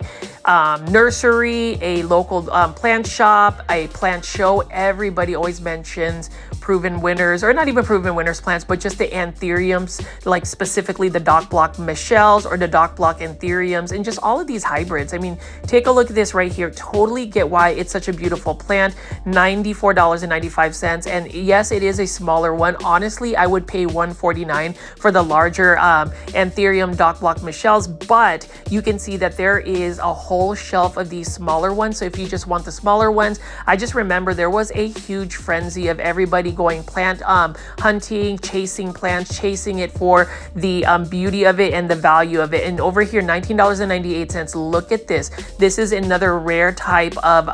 nursery, a local plant shop, a plant show, everybody always mentions proven winners, or not even proven winners plants, but just the anthuriums, like specifically the Doc Block Michelle's or the Doc Block anthuriums, and just all of these hybrids. I mean, take a look at this right here. Totally get why it's such a beautiful plant. $94.95. And yes, it is a smaller one. Honestly, I would pay $149 for the larger Anthurium Doc Block Michelle's, but you can see that there is a whole shelf of these smaller ones. So if you just want the smaller ones, I just remember there was a huge frenzy of everybody going plant hunting, chasing plants, chasing it for the beauty of it and the value of it. And over here, $19.98. Look at this. This is another rare type of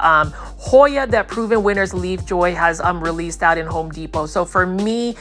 Hoya that Proven Winners Leafjoy has released out in Home Depot. So for me,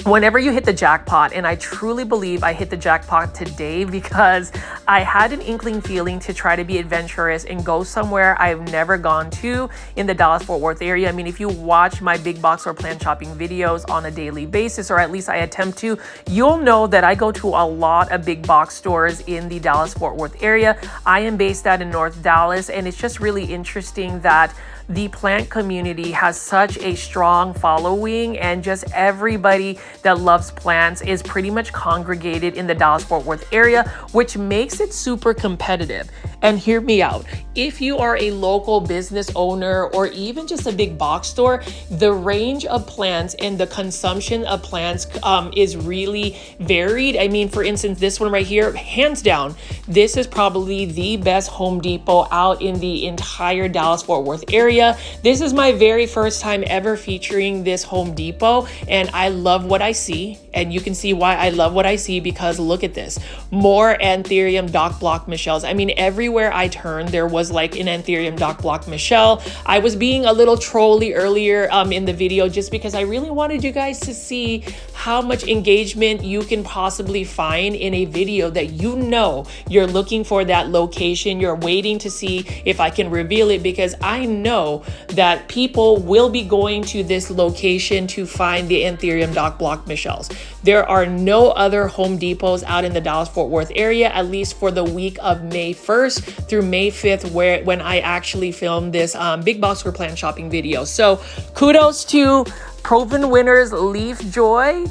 whenever you hit the jackpot, and I truly believe I hit the jackpot today because I had an inkling feeling to try to be adventurous and go somewhere I've never gone to in the Dallas-Fort Worth area. I mean, if you watch my big box or plant shopping videos on a daily basis, or at least I attempt to, you'll know that I go to a lot of big box stores in the Dallas-Fort Worth area. I am based out in North Dallas, and it's just really interesting that the plant community has such a strong following, and just everybody that loves plants is pretty much congregated in the Dallas-Fort Worth area, which makes it super competitive. And hear me out. If you are a local business owner or even just a big box store, the range of plants and the consumption of plants is really varied. I mean, for instance, this one right here, hands down, this is probably the best Home Depot out in the entire Dallas-Fort Worth area. This is my very first time ever featuring this Home Depot, and I love what I see. And you can see why I love what I see, because look at this. More Anthurium Doc Block Michelle's. I mean, everywhere everywhere I turned, there was like an Anthurium Doc Block Michelle. I was being a little trolly earlier in the video just because I really wanted you guys to see how much engagement you can possibly find in a video that you know you're looking for that location. You're waiting to see if I can reveal it, because I know that people will be going to this location to find the Anthurium Doc Block Michelles. There are no other Home Depots out in the Dallas-Fort Worth area, at least for the week of May 1st through May 5th, when I actually filmed this big box for plant shopping video. So kudos to proven winners Leafjoy.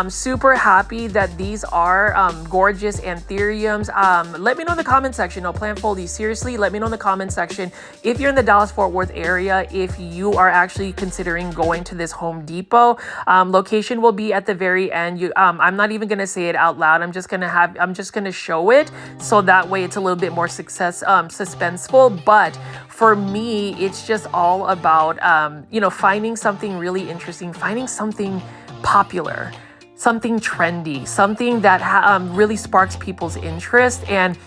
Super happy that these are gorgeous anthuriums. Let me know in the comment section. No, plant foldies, seriously, let me know in the comment section if you're in the Dallas-Fort Worth area, if you are actually considering going to this Home Depot. Location will be at the very end. I'm not even gonna say it out loud. I'm just gonna show it, so that way it's a little bit more suspenseful. But for me, it's just all about finding something really interesting, finding something popular, something trendy, something that really sparks people's interest. And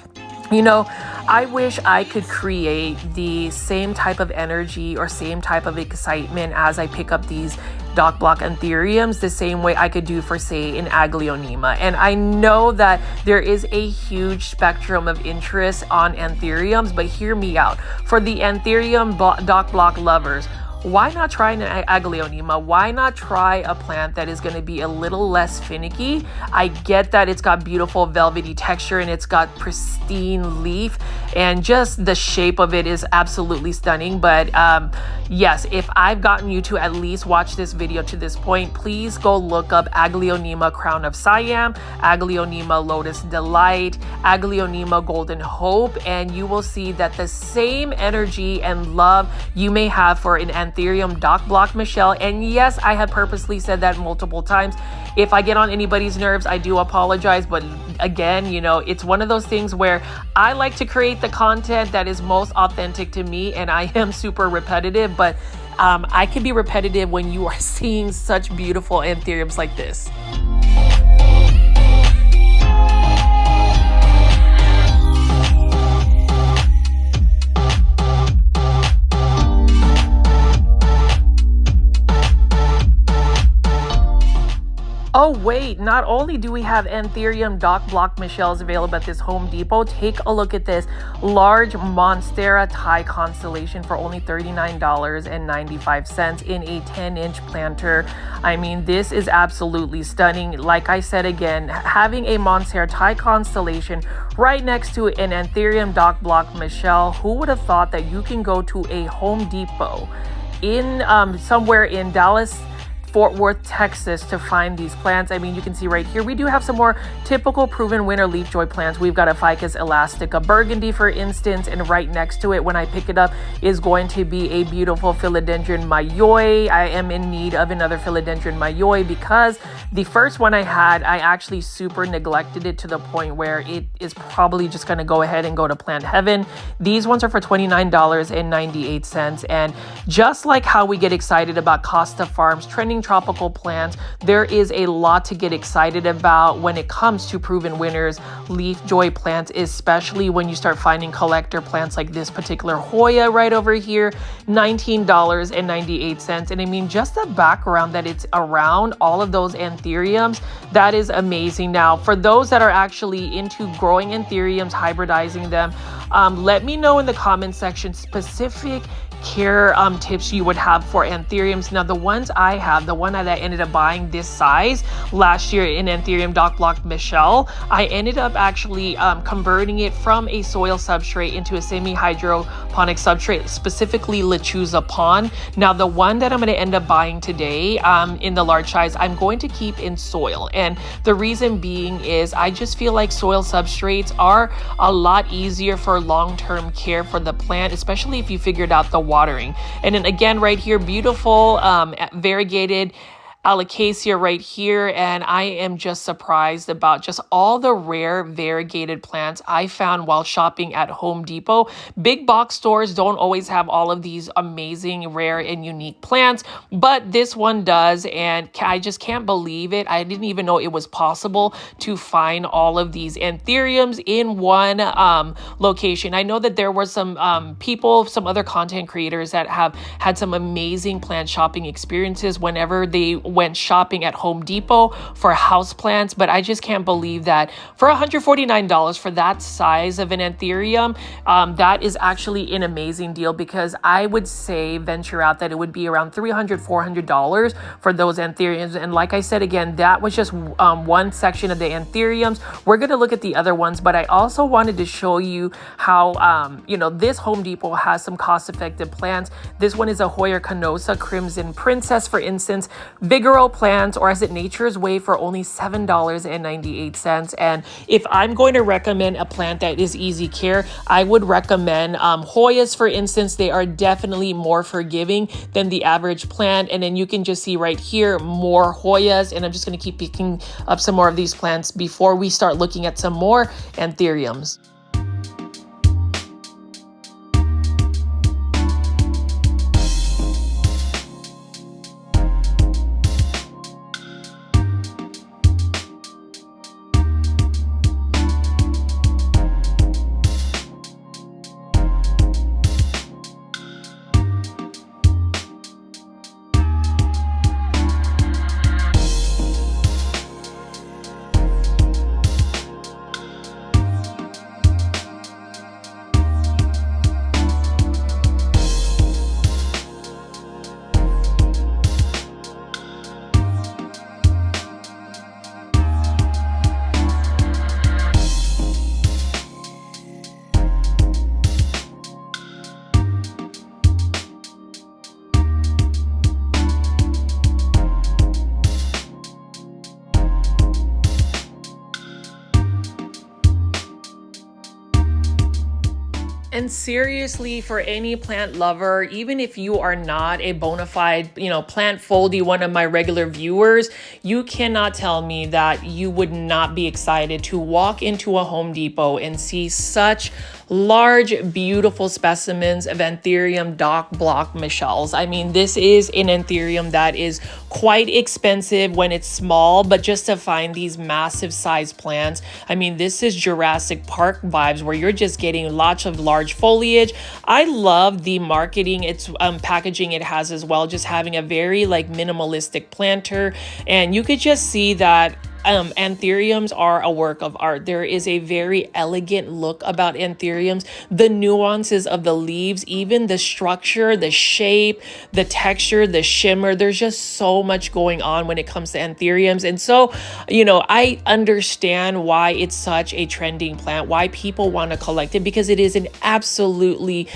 I wish I could create the same type of energy or same type of excitement as I pick up these Doc Block Anthuriums, the same way I could do for, say, an Aglaonema. And I know that there is a huge spectrum of interest on Anthuriums, but hear me out. For the Anthurium Doc Block lovers, why not try an Aglaonema? Why not try a plant that is going to be a little less finicky? I get that it's got beautiful velvety texture and it's got pristine leaf, and just the shape of it is absolutely stunning. But yes, if I've gotten you to at least watch this video to this point, please go look up Aglaonema Crown of Siam, Aglaonema Lotus Delight, Aglaonema Golden Hope, and you will see that the same energy and love you may have for an Anthurium Doc Block Michelle. And yes, I have purposely said that multiple times. If I get on anybody's nerves, I do apologize. But again, it's one of those things where I like to create the content that is most authentic to me, and I am super repetitive, but I can be repetitive when you are seeing such beautiful Anthuriums like this. Oh wait, not only do we have Anthurium Doc Block Michelles available at this Home Depot, take a look at this large Monstera Thai Constellation for only $39.95 in a 10-inch planter. I mean, this is absolutely stunning. Like I said again, having a Monstera Thai Constellation right next to an Anthurium Doc Block Michelle, who would have thought that you can go to a Home Depot in somewhere in Dallas Fort Worth, Texas to find these plants. I mean, you can see right here, we do have some more typical proven winner Leafjoy plants. We've got a Ficus elastica burgundy, for instance, and right next to it, when I pick it up, is going to be a beautiful philodendron mayoi. I am in need of another philodendron mayoi because the first one I had, I actually super neglected it to the point where it is probably just going to go ahead and go to plant heaven. These ones are for $29.98. And just like how we get excited about Costa Farms trending tropical plants, there is a lot to get excited about when it comes to proven winners Leafjoy plants, especially when you start finding collector plants like this particular Hoya right over here, $19.98. And I mean, just the background that it's around all of those anthuriums, that is amazing. Now, for those that are actually into growing anthuriums, hybridizing them, let me know in the comment section specific care tips you would have for anthuriums. Now, the ones I have, the one that I ended up buying this size last year in Anthurium Doc Block Michelle, I ended up actually converting it from a soil substrate into a semi-hydroponic substrate, specifically Lechuza Pond. Now, the one that I'm going to end up buying today in the large size, I'm going to keep in soil. And the reason being is I just feel like soil substrates are a lot easier for long-term care for the plant, especially if you figured out the watering. And then again, right here, beautiful variegated Alocasia right here, and I am just surprised about just all the rare variegated plants I found while shopping at Home Depot. Big box stores don't always have all of these amazing, rare, and unique plants, but this one does, and I just can't believe it. I didn't even know it was possible to find all of these anthuriums in one location. I know that there were some people, some other content creators that have had some amazing plant shopping experiences whenever they went shopping at Home Depot for house plants, but I just can't believe that for $149 for that size of an anthurium, that is actually an amazing deal, because I would say venture out that it would be around $300, $400 for those anthuriums. And like I said, again, that was just one section of the anthuriums. We're going to look at the other ones, but I also wanted to show you how, this Home Depot has some cost-effective plants. This one is a Hoya canosa Crimson Princess, for instance. Vigoro plants, or is it Nature's Way, for only $7.98. And if I'm going to recommend a plant that is easy care, I would recommend Hoyas, for instance. They are definitely more forgiving than the average plant. And then you can just see right here, more Hoyas. And I'm just going to keep picking up some more of these plants before we start looking at some more anthuriums. And seriously, for any plant lover, even if you are not a bona fide, plant foldy, one of my regular viewers, you cannot tell me that you would not be excited to walk into a Home Depot and see such large, beautiful specimens of Anthurium Doc Block Michels. I mean, this is an anthurium that is quite expensive when it's small, but just to find these massive size plants, I mean, this is Jurassic Park vibes where you're just getting lots of large foliage. I love the marketing, it's packaging it has as well, just having a very minimalistic planter, and you could just see that anthuriums are a work of art. There is a very elegant look about anthuriums. The nuances of the leaves, even the structure, the shape, the texture, the shimmer, there's just so much going on when it comes to anthuriums. And so, I understand why it's such a trending plant, why people want to collect it, because it is an absolutely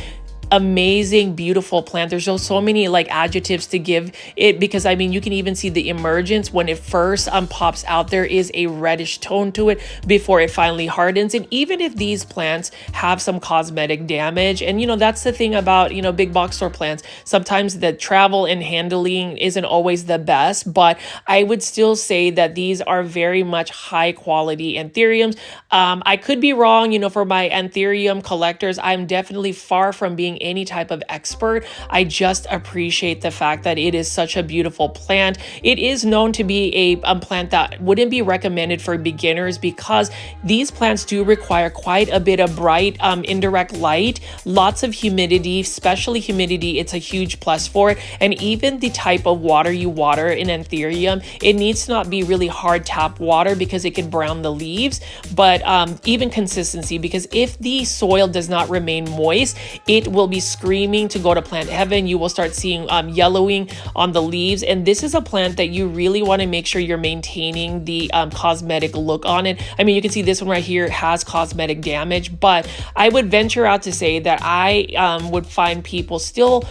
amazing, beautiful plant. There's just so many adjectives to give it, because I mean, you can even see the emergence when it first pops out. There is a reddish tone to it before it finally hardens. And even if these plants have some cosmetic damage, and that's the thing about big box store plants, sometimes the travel and handling isn't always the best, but I would still say that these are very much high quality anthuriums. I could be wrong, for my anthurium collectors, I'm definitely far from being any type of expert. I just appreciate the fact that it is such a beautiful plant. It is known to be a plant that wouldn't be recommended for beginners, because these plants do require quite a bit of bright indirect light, lots of humidity, especially humidity. It's a huge plus for it. And even the type of water you water in anthurium, it needs to not be really hard tap water, because it could brown the leaves, but even consistency, because if the soil does not remain moist, it will be screaming to go to plant heaven. You will start seeing yellowing on the leaves, and this is a plant that you really want to make sure you're maintaining the cosmetic look on it. I mean, you can see this one right here has cosmetic damage, but I would venture out to say that I would find people still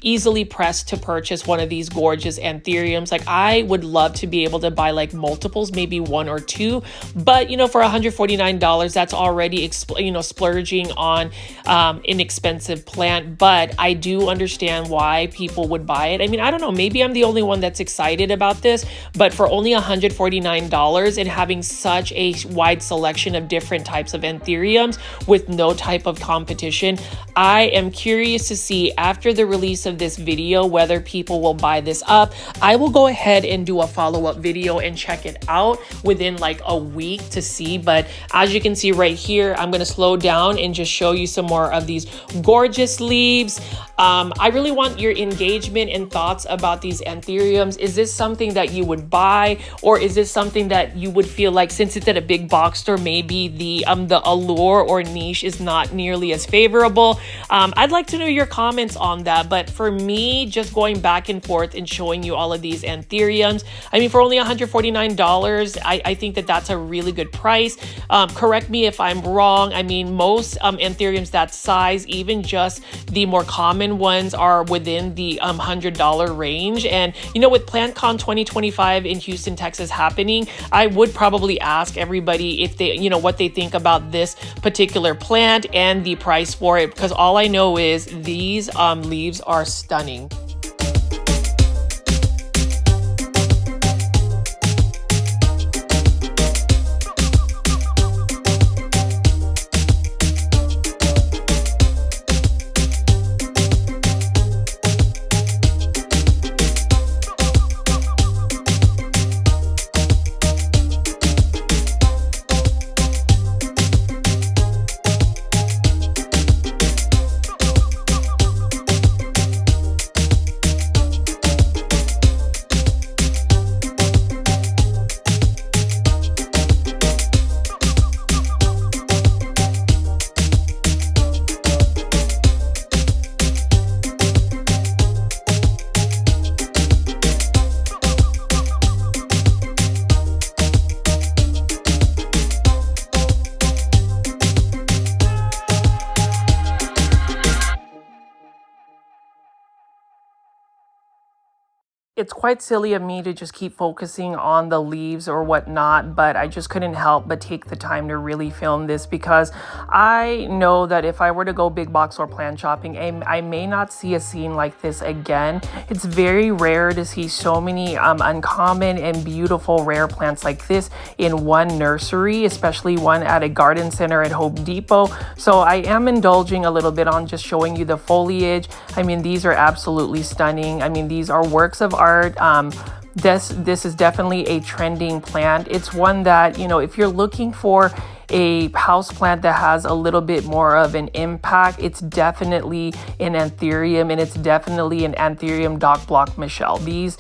easily pressed to purchase one of these gorgeous anthuriums. I would love to be able to buy multiples, maybe one or two, but for $149, that's already splurging on inexpensive expensive plant, but I do understand why people would buy it. I mean, I don't know, maybe I'm the only one that's excited about this, but for only $149 and having such a wide selection of different types of anthuriums with no type of competition, I am curious to see after the release of this video whether people will buy this up. I will go ahead and do a follow-up video and check it out within like a week to see, but as you can see right here, I'm going to slow down and just show you some more of these gorgeous leaves. I really want your engagement and thoughts about these anthuriums. Is this something that you would buy, or is this something that you would feel like, since it's at a big box store, maybe the allure or niche is not nearly as favorable? I'd like to know your comments on that. But for me, just going back and forth and showing you all of these anthuriums, I mean, for only $149, I think that that's a really good price. Correct me if I'm wrong. I mean, most anthuriums that size, even just the more common ones, are within the $100 range. And you know, with PlantCon 2025 in Houston, Texas happening, I would probably ask everybody if they, you know, what they think about this particular plant and the price for it, because all I know is these leaves are stunning. It's quite silly of me to just keep focusing on the leaves or whatnot, but I just couldn't help but take the time to really film this, because I know that if I were to go big box or plant shopping, I may not see a scene like this again. It's very rare to see so many uncommon and beautiful rare plants like this in one nursery, especially one at a garden center at Home Depot. So I am indulging a little bit on just showing you the foliage. I mean, these are absolutely stunning. I mean, these are works of art. This is definitely a trending plant. It's one that, you know, if you're looking for a house plant that has a little bit more of an impact, it's definitely an anthurium, and it's definitely an Anthurium Doc Block Michelle. These,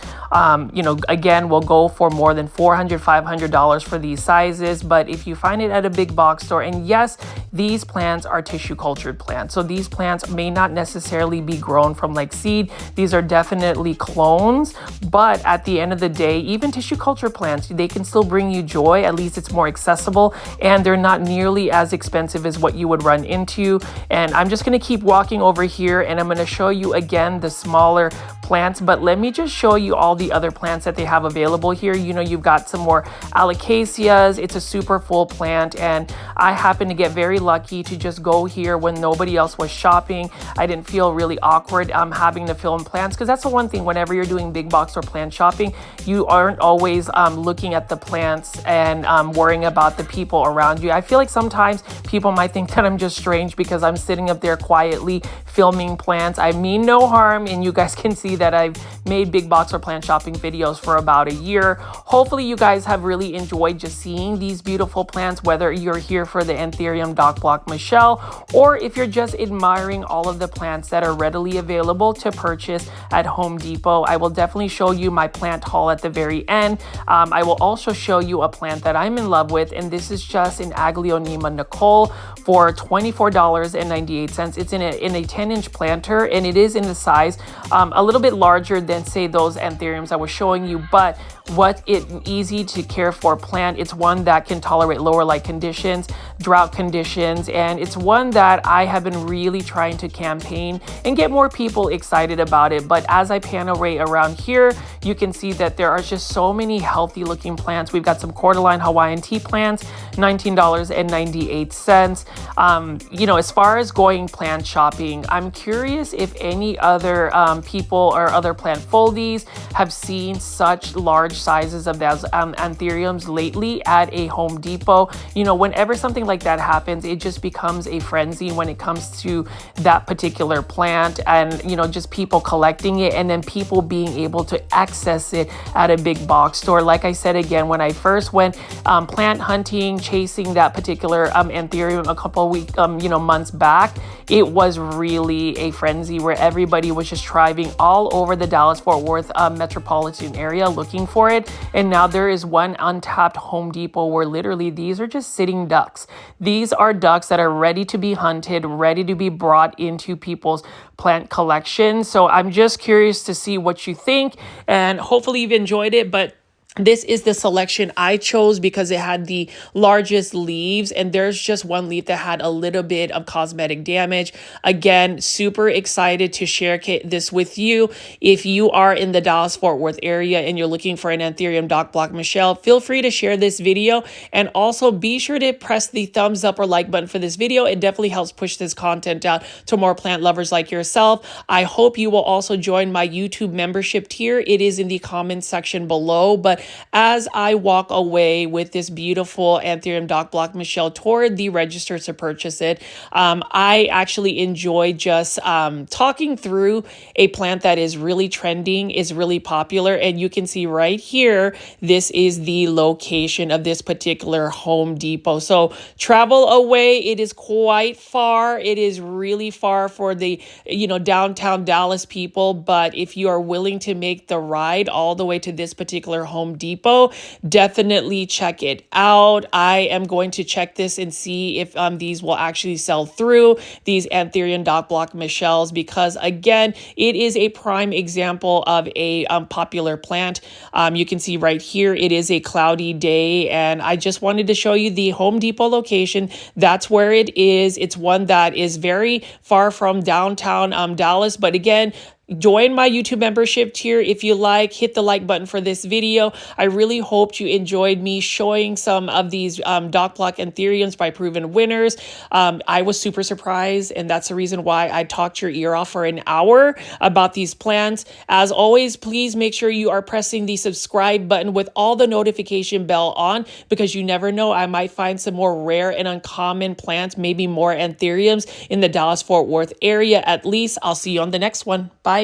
you know, again, will go for more than $400, $500 for these sizes. But if you find it at a big box store, and yes, these plants are tissue cultured plants, so these plants may not necessarily be grown from like seed. These are definitely clones, but at the end of the day, even tissue culture plants, they can still bring you joy. At least it's more accessible, and they're not nearly as expensive as what you would run into. And I'm just going to keep walking over here, and I'm going to show you again the smaller plants, but let me just show you all the other plants that they have available here. You know, you've got some more alocasias. It's a super full plant, and I happened to get very lucky to just go here when nobody else was shopping. I didn't feel really awkward having to film plants, because that's the one thing, whenever you're doing big box or plant shopping, you aren't always looking at the plants and worrying about the people around you. I feel like sometimes people might think that I'm just strange because I'm sitting up there quietly filming plants. I mean no harm, and you guys can see that I've made big box or plant shopping videos for about a year. Hopefully you guys have really enjoyed just seeing these beautiful plants, whether you're here for the Anthurium Doc Block Michelle, or if you're just admiring all of the plants that are readily available to purchase at Home Depot. I will definitely show you my plant haul at the very end. I will also show you a plant that I'm in love with, and this is just an Aglaonema Nicole for $24.98. It's in a 10-inch planter, and it is in the size a little bit larger than, say, those anthuriums I was showing you, but what it easy to care for plant. It's one that can tolerate lower light conditions. drought conditions, and it's one that I have been really trying to campaign and get more people excited about it. But as I pan away around here, you can see that there are just so many healthy looking plants. We've got some cordyline Hawaiian tea plants, $19.98. You know, as far as going plant shopping, I'm curious if any other people or other plant foldies have seen such large sizes of those anthuriums lately at a Home Depot. You know, whenever something like that happens, it just becomes a frenzy when it comes to that particular plant, and you know, just people collecting it and then people being able to access it at a big box store. Like I said again, when I first went plant hunting, chasing that particular anthurium a couple months back, it was really a frenzy where everybody was just driving all over the Dallas-Fort Worth metropolitan area looking for it. And now there is one untapped Home Depot where literally these are just sitting ducks. These are ducks that are ready to be hunted, ready to be brought into people's plant collection. So I'm just curious to see what you think, and hopefully you've enjoyed it. But this is the selection I chose because it had the largest leaves, and there's just one leaf that had a little bit of cosmetic damage. Again, super excited to share this with you. If you are in the Dallas-Fort Worth area and you're looking for an Anthurium Doc Block Michelle, feel free to share this video, and also be sure to press the thumbs up or like button for this video. It definitely helps push this content out to more plant lovers like yourself. I hope you will also join my YouTube membership tier. It is in the comments section below. But as I walk away with this beautiful Anthurium Doc Block Michelle toward the register to purchase it, I actually enjoy just talking through a plant that is really trending, is really popular. And you can see right here, this is the location of this particular Home Depot. So travel away. It is quite far. It is really far for the, downtown Dallas people. But if you are willing to make the ride all the way to this particular Home Depot, definitely check it out. I am going to check this and see if these will actually sell through, these Anthurium Doc Block Michelles, because again, it is a prime example of a popular plant. You can see right here, it is a cloudy day, and I just wanted to show you the Home Depot location. That's where it is. It's one that is very far from downtown Dallas, but again, join my YouTube membership tier if you like. Hit the like button for this video. I really hoped you enjoyed me showing some of these Doc Block Anthuriums by proven winners. I was super surprised, and that's the reason why I talked your ear off for an hour about these plants. As always, please make sure you are pressing the subscribe button with all the notification bell on, because you never know, I might find some more rare and uncommon plants, maybe more Anthuriums in the Dallas-Fort Worth area at least. I'll see you on the next one. Bye.